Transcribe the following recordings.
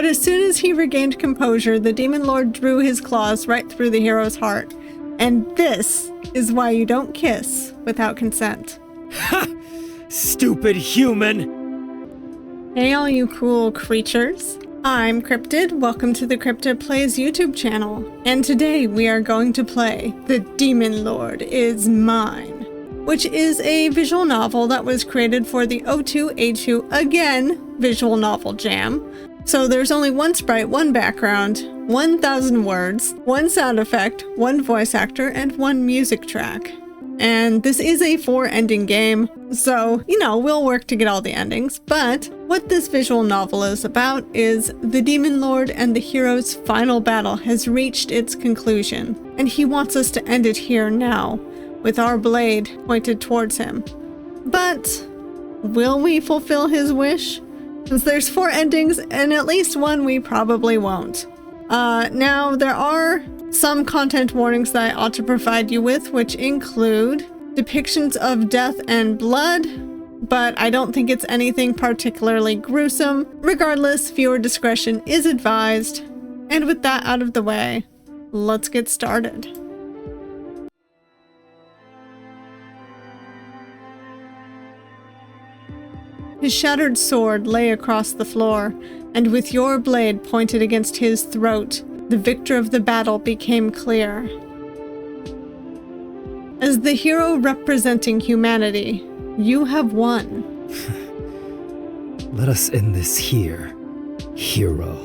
But as soon as he regained composure, the Demon Lord drew his claws right through the hero's heart. And this is why you don't kiss without consent. Ha! Stupid human! Hey all you cool creatures. I'm Cryptid, welcome to the Cryptid Plays YouTube channel. And today we are going to play The Demon Lord Is Mine, which is a visual novel that was created for the O2A2 Again visual novel jam. So there's only one sprite, one background, 1,000 words, one sound effect, one voice actor, and one music track. And this is a 4-ending game, so, you know, we'll work to get all the endings. But what this visual novel is about is the Demon Lord and the hero's final battle has reached its conclusion, and he wants us to end it here now, with our blade pointed towards him. But will we fulfill his wish? Since there's 4 endings, and at least one we probably won't. Now, there are some content warnings that I ought to provide you with, which include depictions of death and blood, but I don't think it's anything particularly gruesome. Regardless, viewer discretion is advised. And with that out of the way, let's get started. His shattered sword lay across the floor, and with your blade pointed against his throat, the victor of the battle became clear. As the hero representing humanity, you have won. Let us end this here, hero.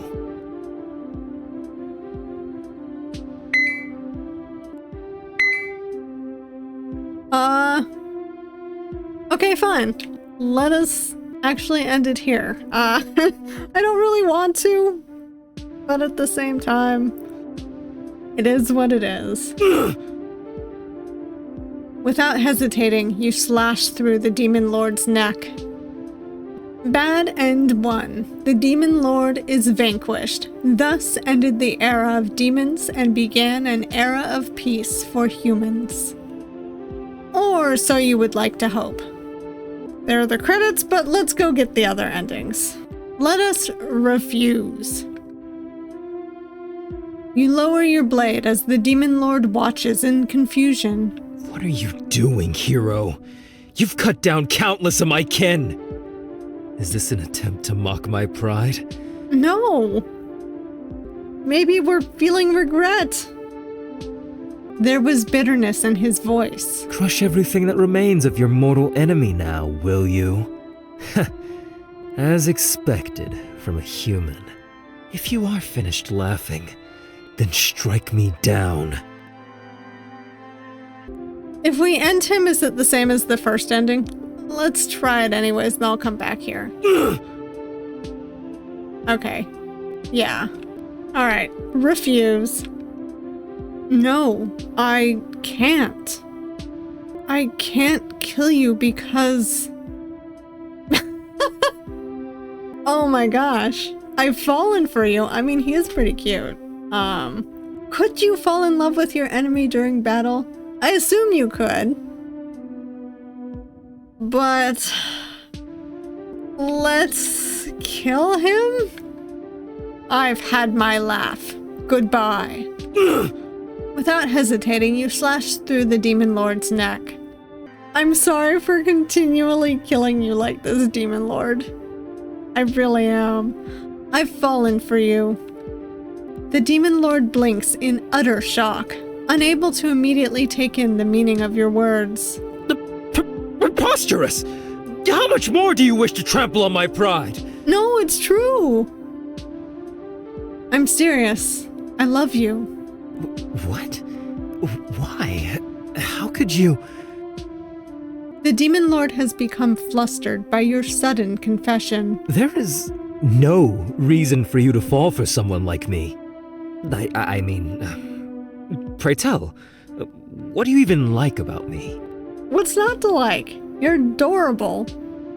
Okay, fine. Let us actually end it here. I don't really want to, but at the same time, it is what it is. Without hesitating, you slash through the Demon Lord's neck. Bad End 1. The Demon Lord is vanquished. Thus ended the era of demons and began an era of peace for humans. Or so you would like to hope. There are the credits, but let's go get the other endings. Let us refuse. You lower your blade as the Demon Lord watches in confusion. What are you doing, hero? You've cut down countless of my kin! Is this an attempt to mock my pride? No! Maybe we're feeling regret. There was bitterness in his voice. Crush everything that remains of your mortal enemy now, will you? As expected from a human. If you are finished laughing, then strike me down. If we end him, is it the same as the first ending? Let's try it anyways, and I'll come back here. Okay. Yeah. Alright. Refuse. No, I can't. I can't kill you because... Oh my gosh. I've fallen for you. I mean, he is pretty cute. Could you fall in love with your enemy during battle? I assume you could. But... let's kill him? I've had my laugh. Goodbye. Without hesitating, you slash through the Demon Lord's neck. I'm sorry for continually killing you like this, Demon Lord. I really am. I've fallen for you. The Demon Lord blinks in utter shock, unable to immediately take in the meaning of your words. Preposterous! How much more do you wish to trample on my pride? No, it's true. I'm serious. I love you. What? Why? How could you? The Demon Lord has become flustered by your sudden confession. There is no reason for you to fall for someone like me. I mean, pray tell, what do you even like about me? What's not to like? You're adorable.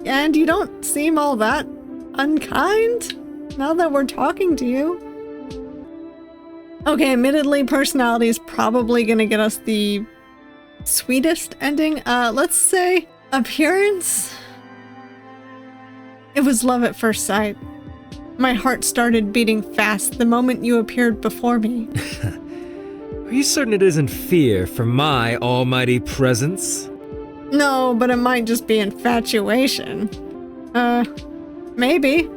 And you don't seem all that unkind now that we're talking to you. Okay, admittedly, personality is probably gonna get us the sweetest ending. Let's say appearance. It was love at first sight. My heart started beating fast the moment you appeared before me. Are you certain it isn't fear for my almighty presence? No, but it might just be infatuation. Maybe.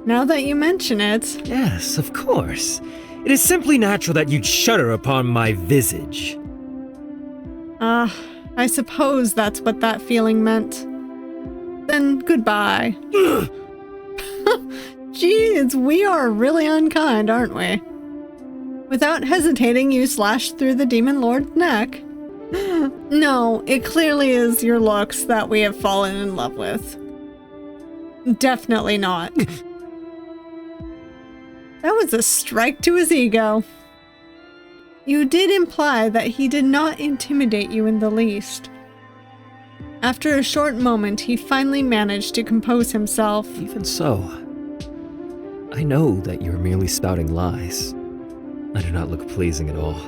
Now that you mention it. Yes, of course. It is simply natural that you'd shudder upon my visage. I suppose that's what that feeling meant. Then goodbye. Jeez, we are really unkind, aren't we? Without hesitating, you slashed through the Demon Lord's neck. No, it clearly is your looks that we have fallen in love with. Definitely not. That was a strike to his ego. You did imply that he did not intimidate you in the least. After a short moment, he finally managed to compose himself. Even so, I know that you're merely spouting lies. I do not look pleasing at all.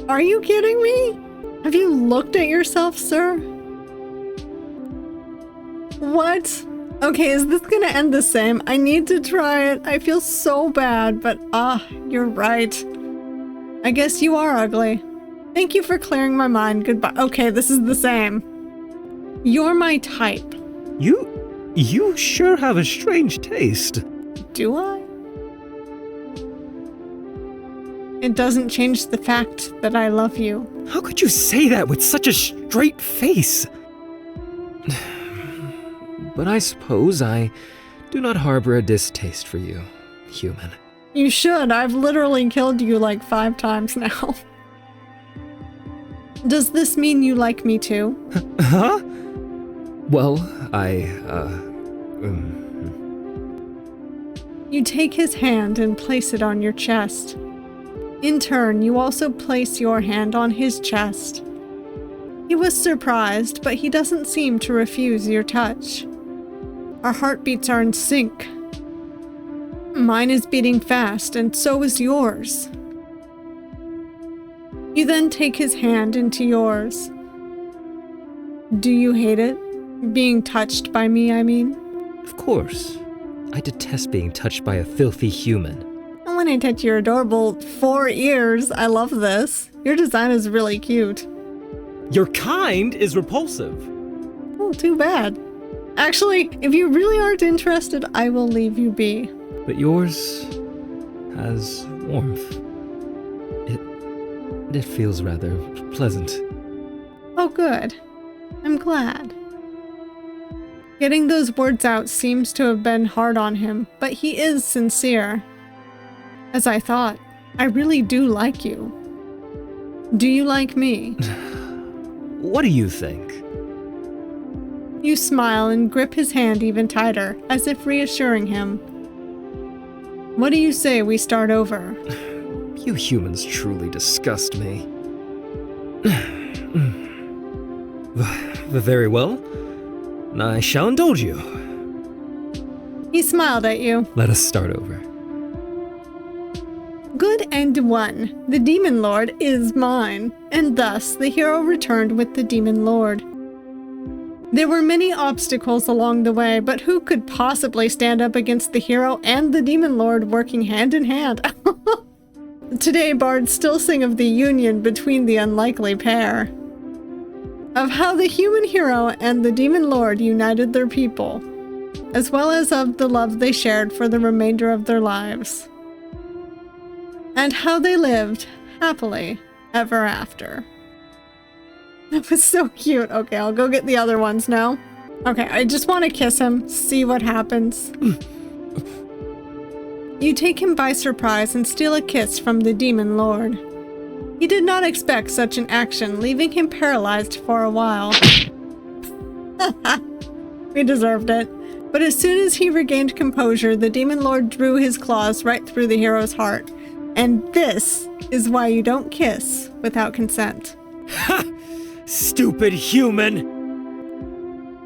Are you kidding me? Have you looked at yourself, sir? What? Okay, is this gonna end the same? I need to try it. I feel so bad, but you're right. I guess you are ugly. Thank you for clearing my mind. Goodbye. Okay, this is the same. You're my type. You sure have a strange taste. Do I? It doesn't change the fact that I love you. How could you say that with such a straight face? But I suppose I do not harbor a distaste for you, human. You should. I've literally killed you like 5 times now. Does this mean you like me too? Huh? Well, You take his hand and place it on your chest. In turn, you also place your hand on his chest. He was surprised, but he doesn't seem to refuse your touch. Our heartbeats are in sync. Mine is beating fast, and so is yours. You then take his hand into yours. Do you hate it? Being touched by me, I mean? Of course. I detest being touched by a filthy human. And when I touch your adorable 4 ears, I love this. Your design is really cute. Your kind is repulsive. Oh, too bad. Actually, if you really aren't interested, I will leave you be. But yours has warmth. It feels rather pleasant. Oh, good. I'm glad. Getting those words out seems to have been hard on him, but he is sincere. As I thought, I really do like you. Do you like me? What do you think? You smile and grip his hand even tighter, as if reassuring him. What do you say we start over? You humans truly disgust me. Very well. I shall indulge you. He smiled at you. Let us start over. Good and one. The Demon Lord is mine. And thus, the hero returned with the Demon Lord. There were many obstacles along the way, but who could possibly stand up against the hero and the Demon Lord working hand in hand? Today, bards still sing of the union between the unlikely pair. Of how the human hero and the Demon Lord united their people, as well as of the love they shared for the remainder of their lives. And how they lived happily ever after. That was so cute. Okay, I'll go get the other ones now. Okay, I just want to kiss him, see what happens. You take him by surprise and steal a kiss from the Demon Lord. He did not expect such an action, leaving him paralyzed for a while. We deserved it. But as soon as he regained composure, the Demon Lord drew his claws right through the hero's heart. And this is why you don't kiss without consent. Ha! Stupid human!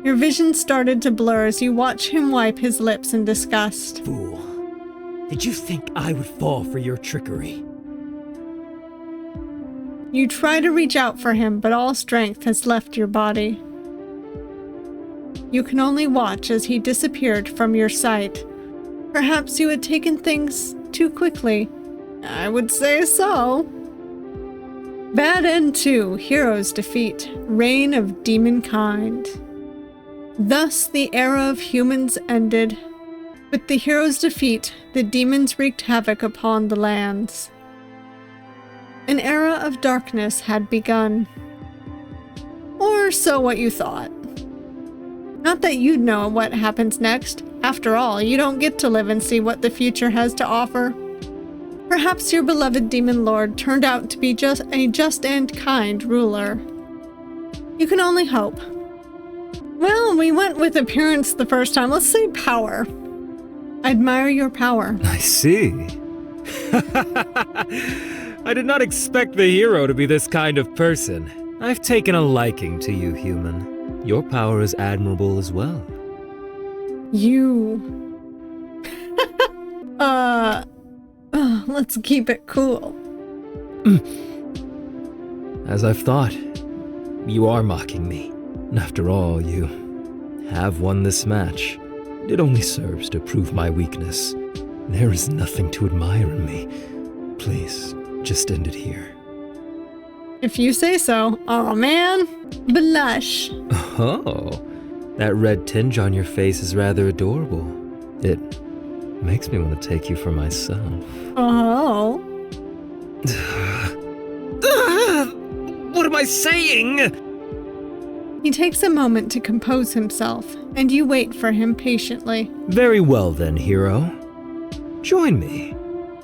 Your vision started to blur as you watch him wipe his lips in disgust. Fool. Did you think I would fall for your trickery? You try to reach out for him, but all strength has left your body. You can only watch as he disappeared from your sight, Perhaps you had taken things too quickly. I would say so. Bad End 2, Heroes Defeat, Reign of Demonkind. Thus the era of humans ended. With the heroes' defeat, the demons wreaked havoc upon the lands. An era of darkness had begun. Or so what you thought. Not that you'd know what happens next. After all, you don't get to live and see what the future has to offer. Perhaps your beloved demon lord turned out to be just a just and kind ruler. You can only hope. Well, we went with appearance the first time. Let's say power. I admire your power. I see. I did not expect the hero to be this kind of person. I've taken a liking to you, human. Your power is admirable as well. You... let's keep it cool. As I've thought, you are mocking me. After all, you have won this match. It only serves to prove my weakness. There is nothing to admire in me. Please, just end it here. If you say so. Oh man, blush. Oh, that red tinge on your face is rather adorable. It makes me want to take you for myself. Oh. What am I saying? He takes a moment to compose himself, and you wait for him patiently. Very well then, hero. Join me,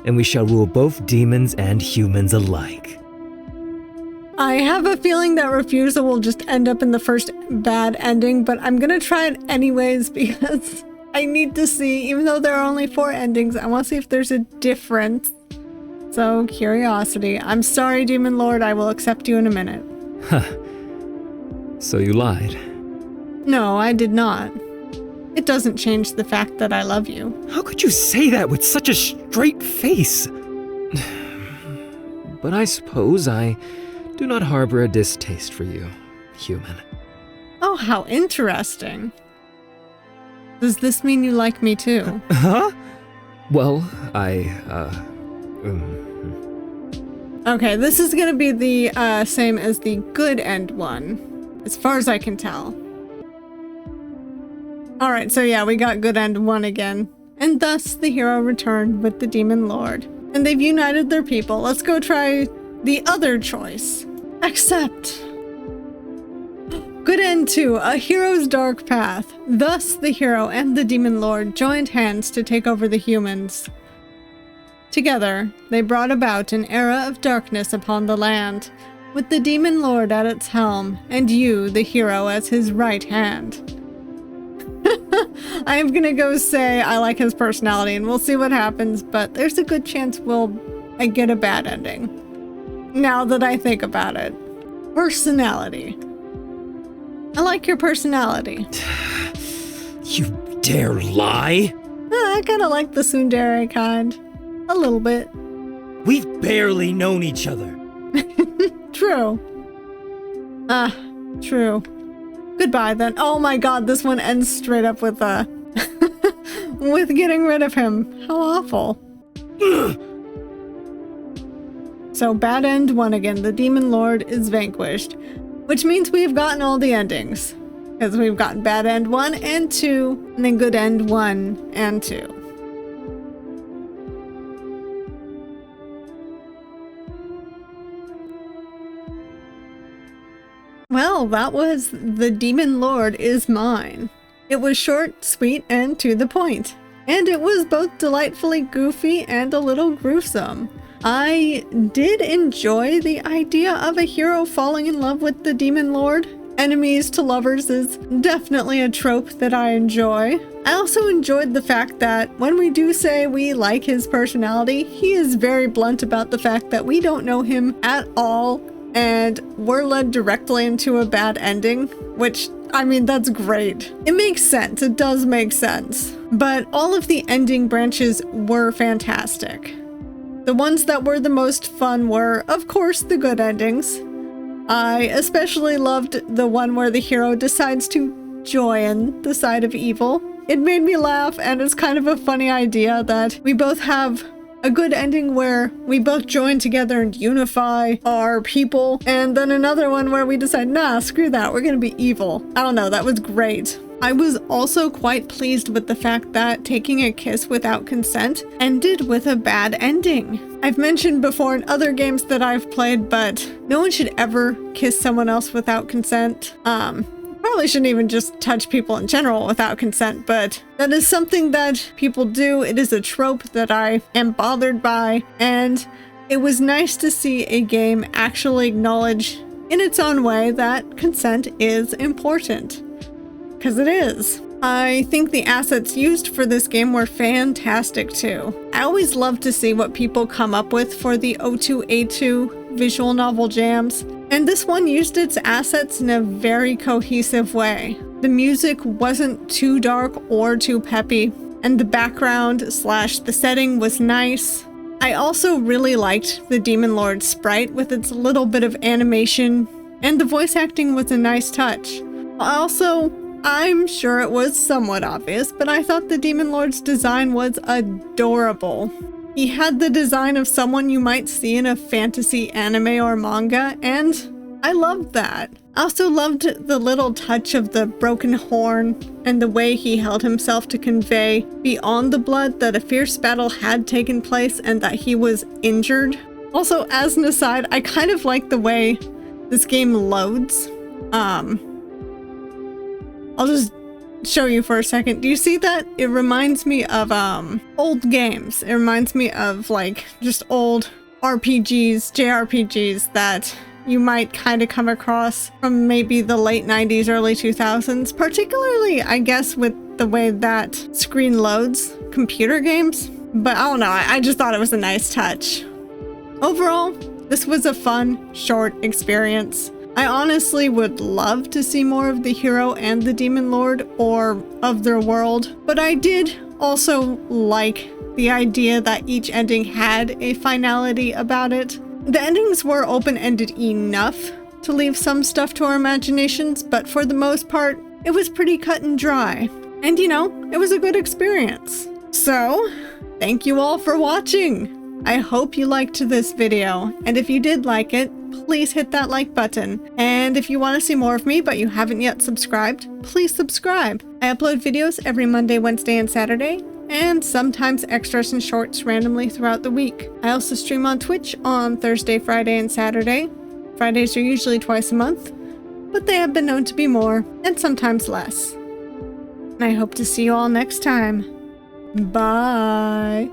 and we shall rule both demons and humans alike. I have a feeling that refusal will just end up in the first bad ending, but I'm gonna try it anyways because I need to see, even though there are only 4 endings, I want to see if there's a difference. So, curiosity. I'm sorry, Demon Lord, I will accept you in a minute. Huh. So you lied? No, I did not. It doesn't change the fact that I love you. How could you say that with such a straight face? But I suppose I do not harbor a distaste for you, human. Oh, how interesting. Does this mean you like me too? Huh? Well, Okay, this is gonna be the same as the good end one, as far as I can tell. Alright, so yeah, we got good end 1 again. And thus the hero returned with the demon lord. And they've united their people. Let's go try the other choice. Accept. Good end 2, a hero's dark path. Thus the hero and the demon lord joined hands to take over the humans. Together, they brought about an era of darkness upon the land, with the demon lord at its helm, and you, the hero, as his right hand. I am gonna go say I like his personality, and we'll see what happens, but there's a good chance I get a bad ending. Now that I think about it. Personality. I like your personality. You dare lie? I kinda like the tsundere kind. A little bit. We've barely known each other. True. True. Goodbye then. Oh my god, this one ends straight up with with getting rid of him. How awful. So bad end 1 again. The demon lord is vanquished, which means we've gotten all the endings. Because we've gotten bad end 1 and 2, and then good end 1 and 2. Well, that was The Demon Lord Is Mine. It was short, sweet, and to the point. And it was both delightfully goofy and a little gruesome. I did enjoy the idea of a hero falling in love with the Demon Lord. Enemies to lovers is definitely a trope that I enjoy. I also enjoyed the fact that when we do say we like his personality, he is very blunt about the fact that we don't know him at all, and we're led directly into a bad ending, which, I mean, that's great. It makes sense. It does make sense. But all of the ending branches were fantastic. The ones that were the most fun were, of course, the good endings. I especially loved the one where the hero decides to join the side of evil. it made me laugh, and it's kind of a funny idea that we both have a good ending where we both join together and unify our people, and then another one where we decide, nah, screw that, we're gonna be evil. I don't know, that was great. I was also quite pleased with the fact that taking a kiss without consent ended with a bad ending. I've mentioned before in other games that I've played, but no one should ever kiss someone else without consent. Probably shouldn't even just touch people in general without consent, but that is something that people do. It is a trope that I am bothered by, and it was nice to see a game actually acknowledge in its own way that consent is important. Because it is. I think the assets used for this game were fantastic too. I always love to see what people come up with for the O2A2 visual novel jams, and this one used its assets in a very cohesive way. The music wasn't too dark or too peppy, and the background / the setting was nice. I also really liked the Demon Lord sprite with its little bit of animation, and the voice acting was a nice touch. Also, I'm sure it was somewhat obvious, but I thought the Demon Lord's design was adorable. He had the design of someone you might see in a fantasy anime or manga, and I loved that. I also loved the little touch of the broken horn and the way he held himself to convey beyond the blood that a fierce battle had taken place and that he was injured. Also, as an aside, I kind of like the way this game loads. I'll just show you for a second. Do you see that? It reminds me of old games. It reminds me of like just old RPGs, JRPGs that you might kind of come across from maybe the late 90s, early 2000s, particularly I guess with the way that screen loads computer games. But I don't know, I just thought it was a nice touch. Overall, this was a fun, short experience. I honestly would love to see more of the hero and the Demon Lord or of their world, but I did also like the idea that each ending had a finality about it. The endings were open-ended enough to leave some stuff to our imaginations, but for the most part, it was pretty cut and dry. And you know, it was a good experience. So, thank you all for watching! I hope you liked this video, and if you did like it, please hit that like button. And if you want to see more of me but you haven't yet subscribed, please subscribe. I upload videos every Monday, Wednesday, and Saturday, and sometimes extras and shorts randomly throughout the week. I also stream on Twitch on Thursday, Friday, and Saturday. Fridays are usually twice a month, but they have been known to be more, and sometimes less. And I hope to see you all next time. Bye!